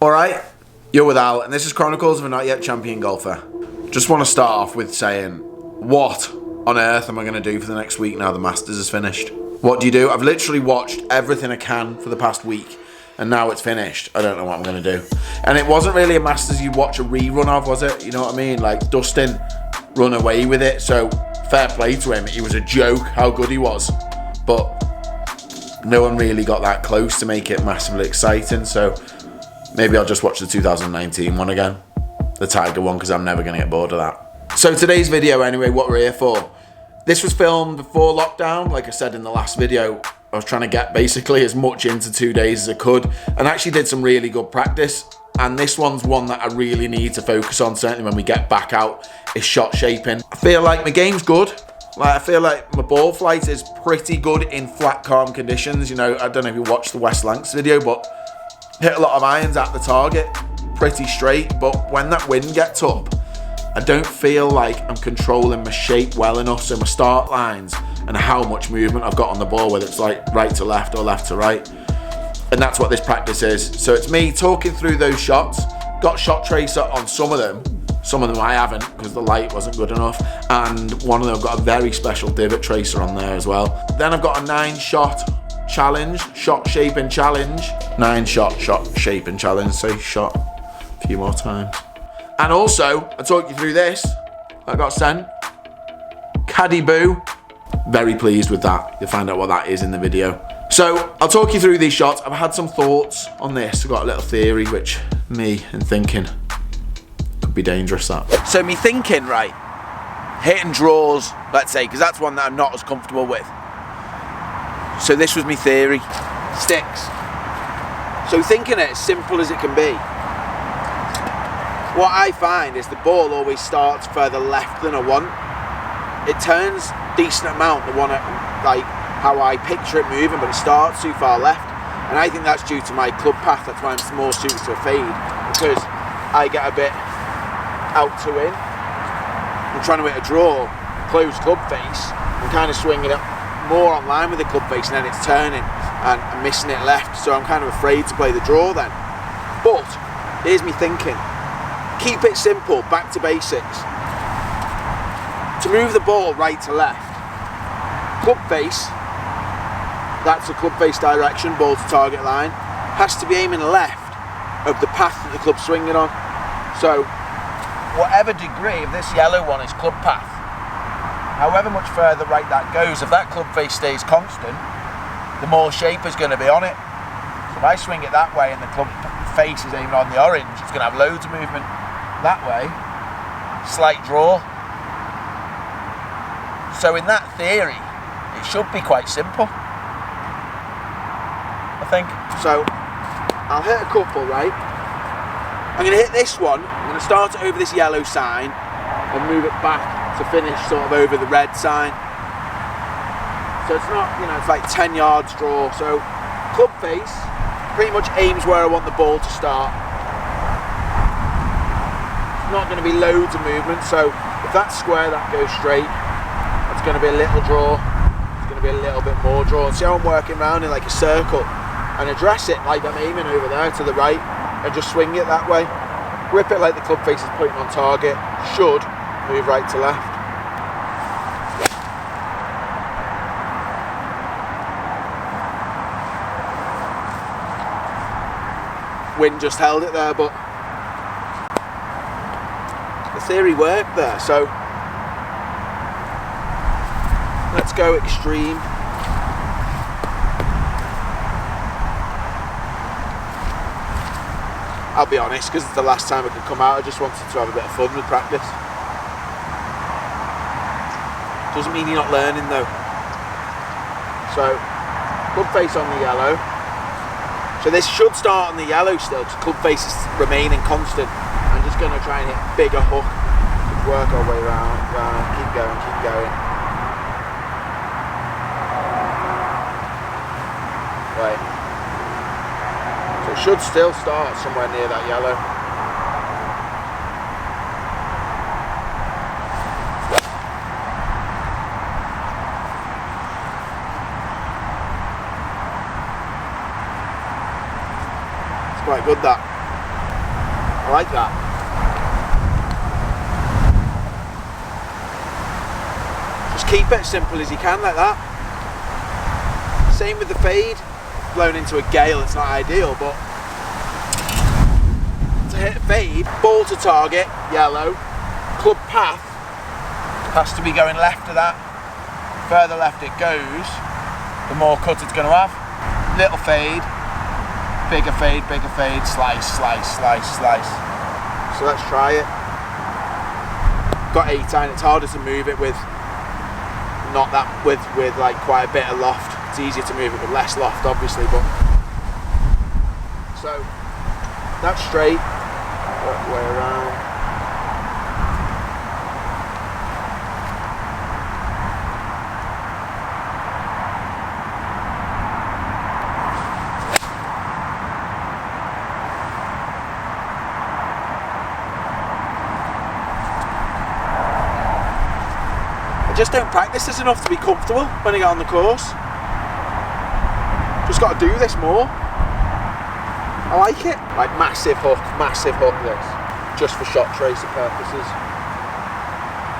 Alright, you're with Al, and this is Chronicles of a Not Yet Champion Golfer. Just want to start off with saying, what on earth am I going to do for the next week now the Masters is finished? What do you do? I've literally watched everything I can for the past week, and now it's finished. I don't know what I'm going to do. And it wasn't really a Masters you'd watch a rerun of, was it? You know what I mean? Like, Dustin run away with it, so fair play to him. He was a joke how good he was, but no one really got that close to make it massively exciting, so maybe I'll just watch the 2019 one again, the Tiger one, because I'm never going to get bored of that. So today's video anyway, what we're here for. This was filmed before lockdown. Like I said in the last video, I was trying to get basically as much into 2 days as I could, and actually did some really good practice. And this one's one that I really need to focus on, certainly when we get back out, is shot shaping. I feel like my game's good. Like, I feel like my ball flight is pretty good in flat, calm conditions. You know, I don't know if you watched the West Lancs video, but hit a lot of irons at the target, pretty straight. But when that wind gets up, I don't feel like I'm controlling my shape well enough. So my start lines and how much movement I've got on the ball, whether it's like right to left or left to right. And that's what this practice is. So it's me talking through those shots. Got shot tracer on some of them. Some of them I haven't because the light wasn't good enough. And one of them I've got a very special divot tracer on there as well. Then I've got a 9-shot challenge, shot shaping challenge. 9-shot shot shaping challenge. Say shot a few more times. And also, I talk you through this. I got sent. Caddy Boo. Very pleased with that. You'll find out what that is in the video. So I'll talk you through these shots. I've had some thoughts on this. I've got a little theory, which me and thinking could be dangerous, that. So me thinking, right, hitting draws, let's say, because that's one that I'm not as comfortable with. So this was me theory. Sticks. So thinking it as simple as it can be. What I find is the ball always starts further left than I want. It turns decent amount, the one like how I picture it moving, but it starts too far left. And I think that's due to my club path. That's why I'm more suited to a fade, because I get a bit out to in. I'm trying to hit a draw, close club face. I'm kind of swinging it more on line with the club face, and then it's turning and I'm missing it left. So I'm kind of afraid to play the draw then. But here's me thinking. Keep it simple, back to basics. To move the ball right to left, club face, that's the club face direction, ball to target line, has to be aiming left of the path that the club's swinging on. So, whatever degree of this yellow one is club path, however much further right that goes, if that club face stays constant, the more shape is going to be on it. So if I swing it that way and the club face is aiming on the orange, it's going to have loads of movement. That way, slight draw. So in that theory, it should be quite simple, I think. So I'll hit a couple, right? I'm going to hit this one. I'm going to start it over this yellow sign and move it back to finish sort of over the red sign. So it's not, you know, it's like 10 yards draw. So club face pretty much aims where I want the ball to start. Not going to be loads of movement, so if that's square, that goes straight. It's going to be a little draw. It's going to be a little bit more draw. And see how I'm working around in like a circle and address it like I'm aiming over there to the right and just swing it that way. Grip it like the club face is pointing on target. Should move right to left. Wind just held it there, but the theory worked there, so let's go extreme. I'll be honest, because it's the last time I could come out, I just wanted to have a bit of fun with practice. Doesn't mean you're not learning though. So, club face on the yellow. So this should start on the yellow still, because club face is remaining constant. I'm just going to try and hit bigger hook. Work our way around, keep going, keep going. Right. So it should still start somewhere near that yellow. It's quite good, that. I like that. Just keep it as simple as you can, like that. Same with the fade. Blown into a gale, it's not ideal, but to hit a fade, ball to target, yellow, club path has to be going left of that. Further left it goes, the more cut it's going to have. Little fade, bigger fade, slice, slice, slice, slice. So let's try it. Got 8-iron, it's harder to move it with not that, with like quite a bit of loft. It's easier to move it with less loft, obviously, but so that's straight, way around. I just don't practice this enough to be comfortable when I get on the course. Just got to do this more. I like it. Like massive hook this. Just for shot tracer purposes.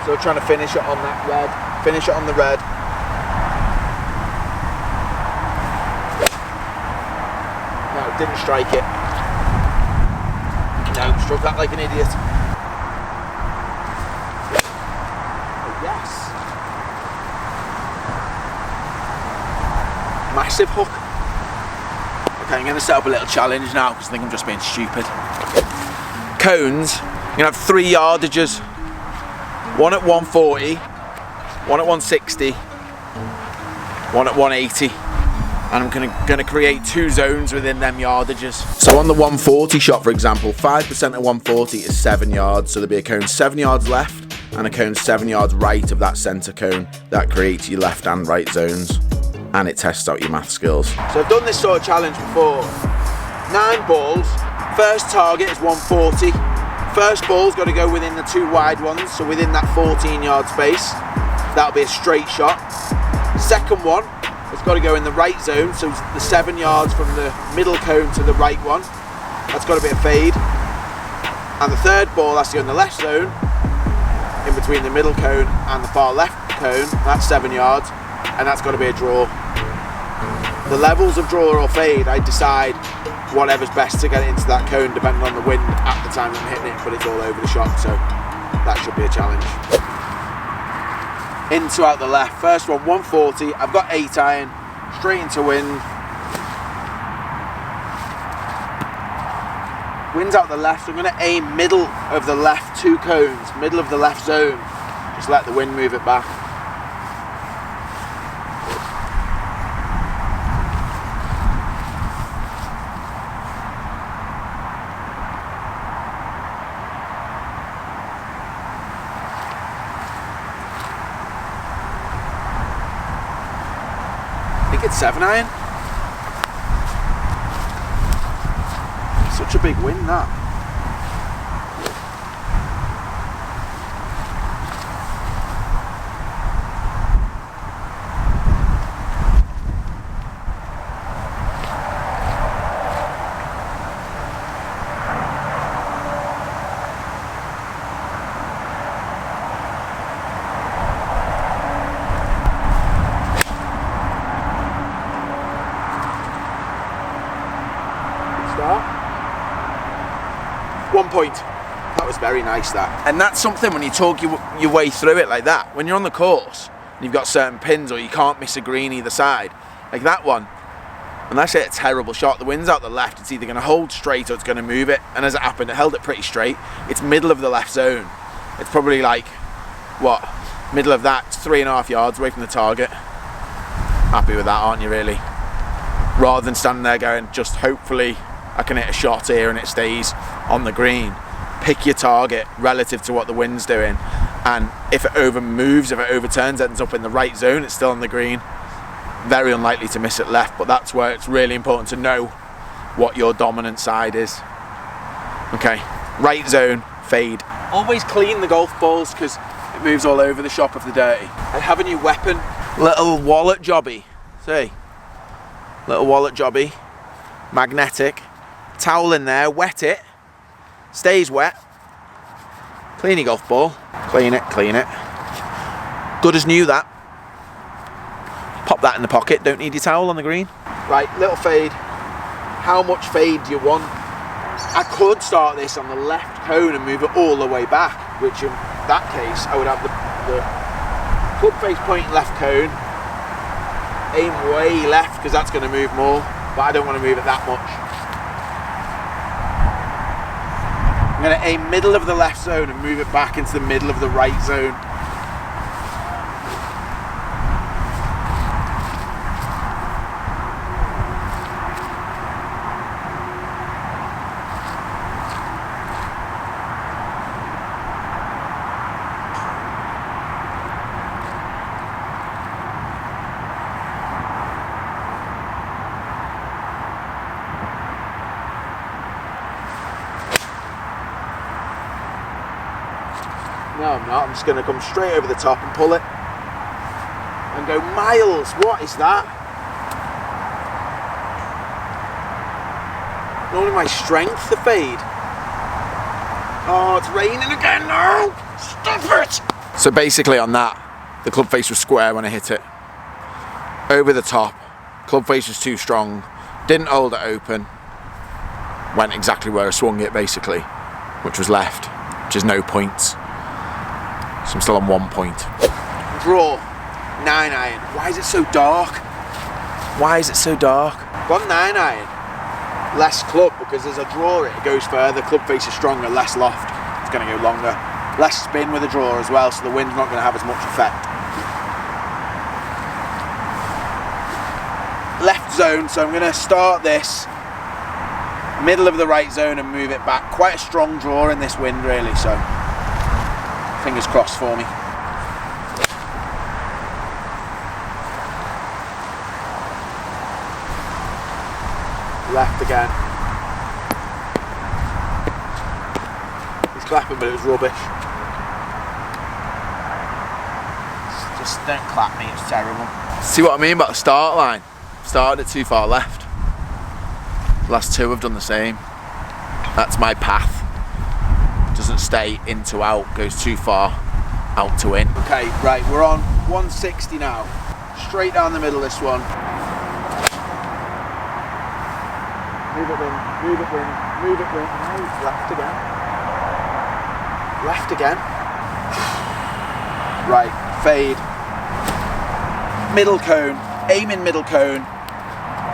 So trying to finish it on that red. Finish it on the red. No, didn't strike it. No, struck that like an idiot. Oh yes. Massive hook. Okay, I'm going to set up a little challenge now because I think I'm just being stupid. Cones, you're going to have 3 yardages. One at 140, one at 160, one at 180. And I'm going to create 2 zones within them yardages. So on the 140 shot, for example, 5% of 140 is 7 yards. So there'll be a cone 7 yards left and a cone 7 yards right of that centre cone. That creates your left and right zones. And it tests out your math skills. So I've done this sort of challenge before. 9 balls, first target is 140. First ball's got to go within the 2 wide ones, so within that 14-yard space. That'll be a straight shot. Second one, it's got to go in the right zone, so the 7 yards from the middle cone to the right one. That's got to be a fade. And the third ball has to go in the left zone, in between the middle cone and the far left cone. That's 7 yards. And that's got to be a draw. The levels of draw or fade, I decide whatever's best to get it into that cone depending on the wind at the time I'm hitting it, but it's all over the shot, so that should be a challenge. Into out the left, first one 140, I've got 8-iron, straight into wind. Wind's out the left, so I'm going to aim middle of the left 2 cones, middle of the left zone, just let the wind move it back. I think it's 7-iron. Such a big wind that. Start. 1 point. That was very nice, that. And that's something when you talk your way through it like that. When you're on the course and you've got certain pins or you can't miss a green either side, like that one, unless it's a terrible shot, the wind's out the left, it's either going to hold straight or it's going to move it. And as it happened, it held it pretty straight. It's middle of the left zone. It's probably like, what, middle of that, 3.5 yards away from the target. Happy with that, aren't you, really? Rather than standing there going, just hopefully I can hit a shot here and it stays on the green. Pick your target relative to what the wind's doing, and if it over moves, if it overturns, ends up in the right zone, it's still on the green. Very unlikely to miss it left, but that's where it's really important to know what your dominant side is. Okay, right zone, fade. Always clean the golf balls because it moves all over the shop of the day. I have a new weapon, little wallet jobby. See, little wallet jobby, magnetic. Towel in there, wet it, Stays wet. Clean your golf ball. Clean it, clean it. Good as new, that. Pop that in the pocket, don't need your towel on the green. Right, little fade. How much fade do you want? I could start this on the left cone and move it all the way back, which in that case, I would have the club face pointing left cone, aim way left, because that's going to move more, but I don't want to move it that much. I'm going to aim middle of the left zone and move it back into the middle of the right zone. No, I'm not. I'm just going to come straight over the top and pull it. And go miles. What is that? Not only my strength, the fade. Oh, it's raining again. No! Stop it! So basically on that, the club face was square when I hit it. Over the top. Club face was too strong. Didn't hold it open. Went exactly where I swung it, basically. Which was left. Which is no points. So I'm still on 1 point. Draw, 9 iron. Why is it so dark? Why is it so dark? Gone 9 iron. Less club, because as I draw it, it goes further. Club face is stronger, less loft. It's going to go longer. Less spin with the draw as well, so the wind's not going to have as much effect. Left zone, so I'm going to start this middle of the right zone and move it back. Quite a strong draw in this wind, really, so fingers crossed for me. Left again. He's clapping, but it was rubbish. Just don't clap me, it's terrible. See what I mean about the start line? Started it too far left. The last two have done the same. That's my path. Doesn't stay in to out, goes too far out to in. Okay, right, we're on 160 now. Straight down the middle this one. Move it in, move it in, move it in. No, left again. Left again. Right, fade. Middle cone, aim in middle cone.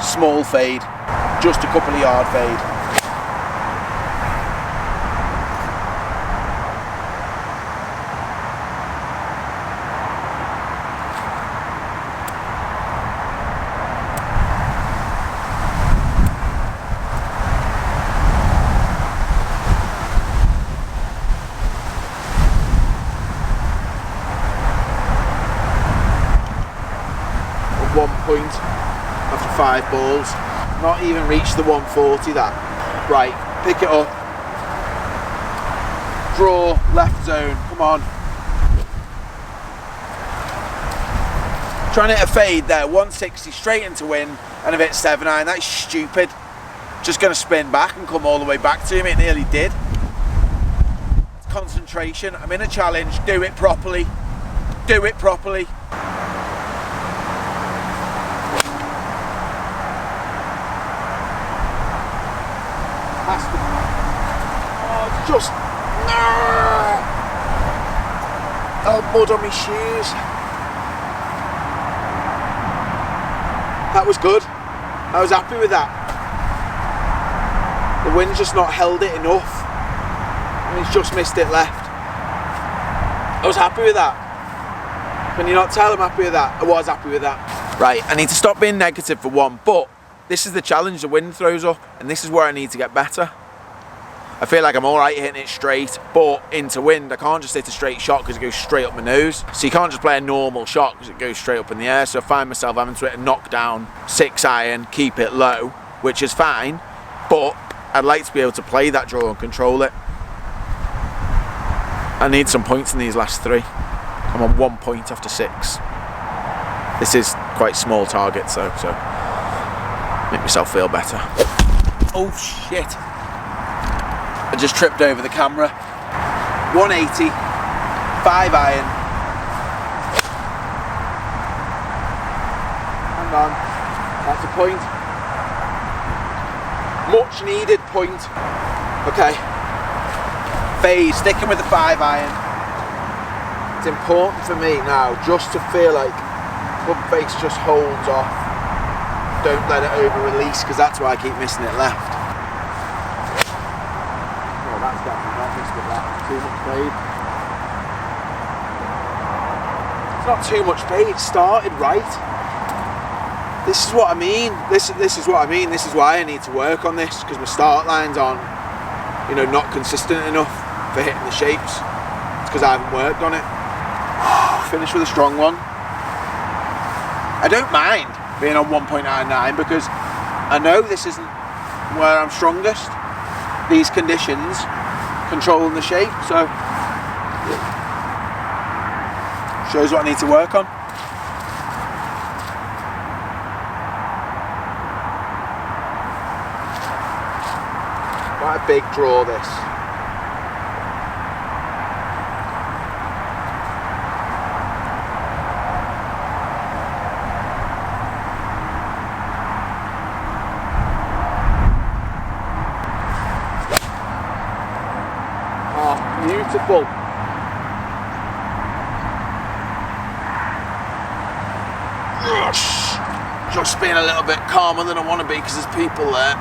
Small fade, just a couple of yard fade. Point after 5 balls, not even reached the 140 that. Right, pick it up, draw, left zone, come on. Trying to hit a fade there, 160 straight into wind, and I've hit 7 iron, that's stupid. Just going to spin back and come all the way back to me, it nearly did. It's concentration, I'm in a challenge, do it properly, do it properly. Oh, just no! Oh, mud on my shoes. That was good. I was happy with that. The wind's just not held it enough. And he's just missed it left. I was happy with that. Can you not tell I'm happy with that? I was happy with that. Right, I need to stop being negative for one, but this is the challenge the wind throws up, and this is where I need to get better. I feel like I'm alright hitting it straight, but into wind, I can't just hit a straight shot because it goes straight up my nose. So you can't just play a normal shot because it goes straight up in the air. So I find myself having to hit a knockdown 6 iron, keep it low, which is fine, but I'd like to be able to play that draw and control it. I need some points in these last 3. I'm on 1 point after 6. This is quite small targets though, so make myself feel better. Oh shit. I just tripped over the camera. 180, 5 iron. Hang on, that's a point. Much needed point. Okay. Fade, sticking with the 5 iron. It's important for me now just to feel like pump face just holds off. Don't let it over release, because that's why I keep missing it left. Oh, that's definitely not missed with that. Too much fade. It's not too much fade, it started right. This is what I mean. This is what I mean. This is why I need to work on this, because my start lines aren't, you know, not consistent enough for hitting the shapes. It's because I haven't worked on it. Finish with a strong one. I don't mind being on 1.99 because I know this isn't where I'm strongest. These conditions controlling the shape, so shows what I need to work on. Quite a big draw this. Beautiful. Just being a little bit calmer than I want to be because there's people there.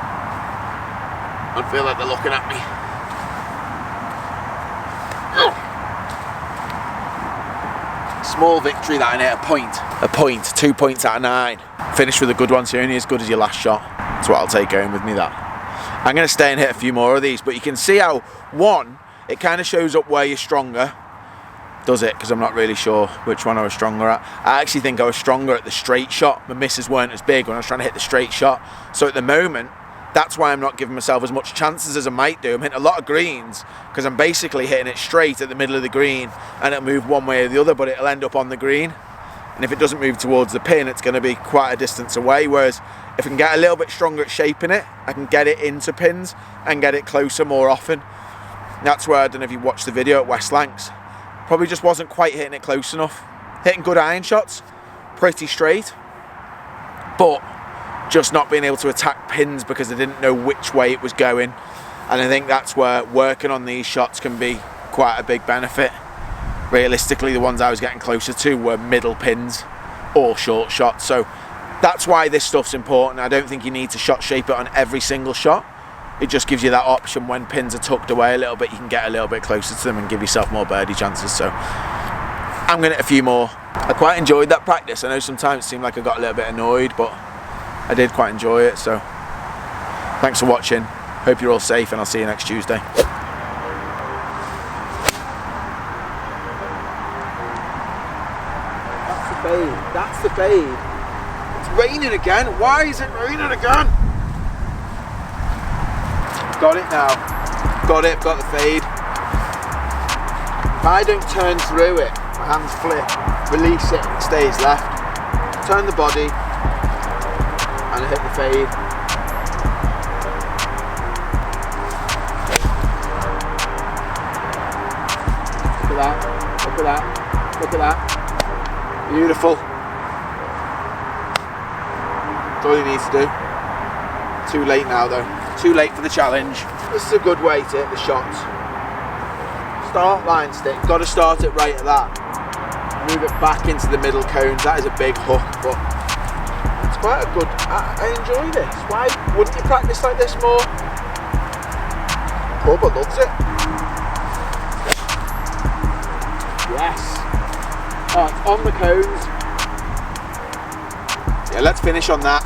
I feel like they're looking at me. Small victory that I hit a point. A point, 2 points out of 9. Finish with a good one, so you're only as good as your last shot. That's what I'll take home with me, that. I'm going to stay and hit a few more of these, but you can see how, one, it kind of shows up where you're stronger. Does it? Because I'm not really sure which one I was stronger at. I actually think I was stronger at the straight shot. My misses weren't as big when I was trying to hit the straight shot. So at the moment, that's why I'm not giving myself as much chances as I might do. I'm hitting a lot of greens because I'm basically hitting it straight at the middle of the green, and it'll move one way or the other, but it'll end up on the green. And if it doesn't move towards the pin, it's going to be quite a distance away. Whereas if I can get a little bit stronger at shaping it, I can get it into pins and get it closer more often. That's where, I don't know if you watched the video at West Lancs, probably just wasn't quite hitting it close enough. Hitting good iron shots, pretty straight, but just not being able to attack pins because I didn't know which way it was going. And I think that's where working on these shots can be quite a big benefit. Realistically, the ones I was getting closer to were middle pins or short shots. So that's why this stuff's important. I don't think you need to shot shape it on every single shot. It just gives you that option when pins are tucked away a little bit, you can get a little bit closer to them and give yourself more birdie chances. So I'm going to hit a few more. I quite enjoyed that practice. I know sometimes it seemed like I got a little bit annoyed, but I did quite enjoy it. So thanks for watching. Hope you're all safe, and I'll see you next Tuesday. That's the fade. That's the fade. It's raining again. Why is it raining again? Got it now. Got it, got the fade. If I don't turn through it, my hands flip, release it, and it stays left. Turn the body, and hit the fade. Look at that, look at that, look at that. Beautiful. That's all you need to do. Too late now though. Too late for the challenge. This is a good way to hit the shots. Start line stick, got to start it right at that. Move it back into the middle cones. That is a big hook, but it's quite a good, I enjoy this. Why wouldn't you practice like this more? Bubba loves it. Yes. Oh, it's on the cones. Yeah, let's finish on that.